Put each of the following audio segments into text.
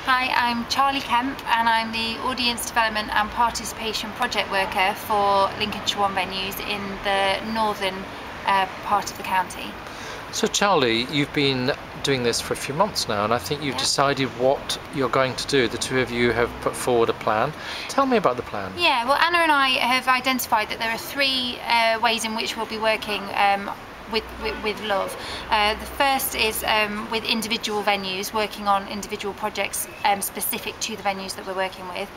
Hi, I'm Charlie Kemp and I'm the Audience Development and Participation Project Worker for Lincolnshire One Venues in the northern part of the county. So Charlie, you've been doing this for a few months now, and I think you've decided what you're going to do. The two of you have put forward a plan. Tell me about the plan. Yeah, well, Anna and I have identified that there are three ways in which we'll be working with Love. The first is with individual venues, working on individual projects specific to the venues that we're working with.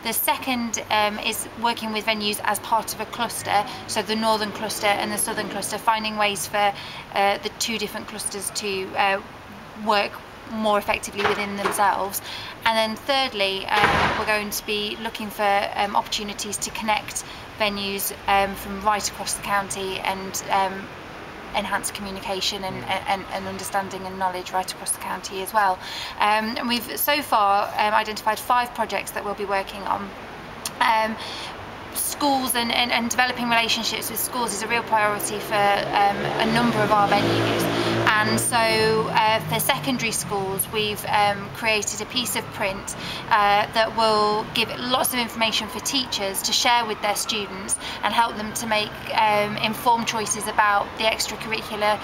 The second is working with venues as part of a cluster, so the northern cluster and the southern cluster, finding ways for the two different clusters to work more effectively within themselves. And then thirdly, we're going to be looking for opportunities to connect venues from right across the county and enhance communication and understanding and knowledge right across the county as well. And we've so far identified 5 projects that we'll be working on. Schools and developing relationships with schools is a real priority for a number of our venues, and so for secondary schools we've created a piece of print that will give lots of information for teachers to share with their students and help them to make informed choices about the extracurricular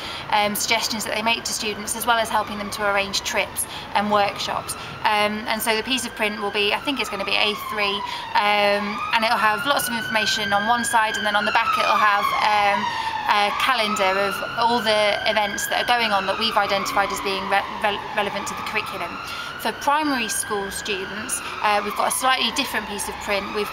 suggestions that they make to students, as well as helping them to arrange trips and workshops. And so the piece of print will be, I think it's going to be A3, and it'll have lots of information on one side, and then on the back it'll have a calendar of all the events that are going on that we've identified as being relevant to the curriculum. For primary school students, we've got a slightly different piece of print. We're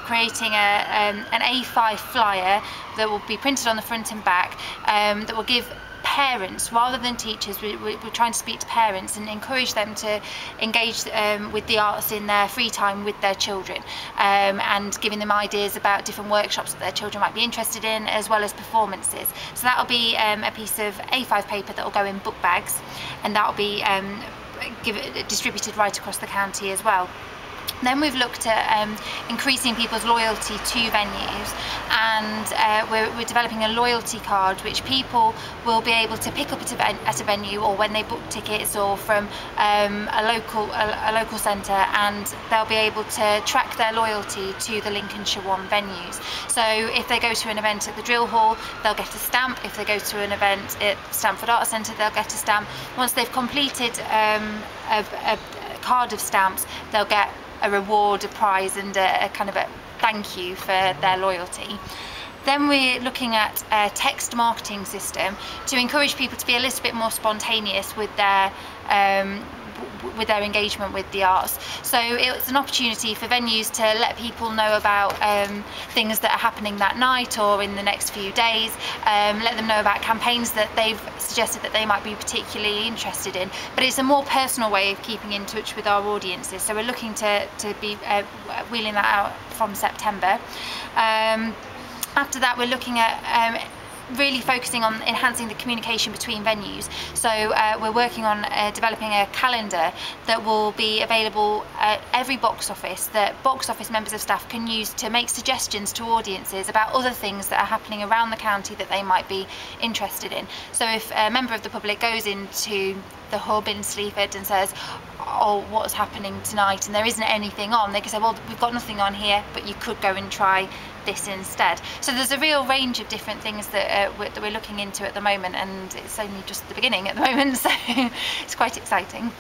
creating an A5 flyer that will be printed on the front and back, that will give parents, rather than teachers, we're trying to speak to parents and encourage them to engage with the arts in their free time with their children, and giving them ideas about different workshops that their children might be interested in, as well as performances. So that'll be a piece of A5 paper that will go in book bags, and that'll be distributed right across the county as well. Then we've looked at increasing people's loyalty to venues, and we're developing a loyalty card which people will be able to pick up at a venue, or when they book tickets, or from a local centre, and they'll be able to track their loyalty to the Lincolnshire One Venues. So if they go to an event at the Drill Hall, they'll get a stamp. If they go to an event at Stamford Arts Centre, they'll get a stamp. Once they've completed a card of stamps, they'll get a reward, a prize, and a kind of a thank you for their loyalty. Then we're looking at a text marketing system to encourage people to be a little bit more spontaneous with their engagement with the arts. So it's an opportunity for venues to let people know about things that are happening that night or in the next few days, let them know about campaigns that they've suggested that they might be particularly interested in. But it's a more personal way of keeping in touch with our audiences, so we're looking to be wheeling that out from September. After that, we're looking at really focusing on enhancing the communication between venues. So we're working on developing a calendar that will be available at every box office, that box office members of staff can use to make suggestions to audiences about other things that are happening around the county that they might be interested in. So if a member of the public goes into the hub in Sleaford and says, oh, what's happening tonight, and there isn't anything on, they can say, well, we've got nothing on here, but you could go and try this instead. So there's a real range of different things that we're looking into at the moment, and it's only just the beginning at the moment, so it's quite exciting.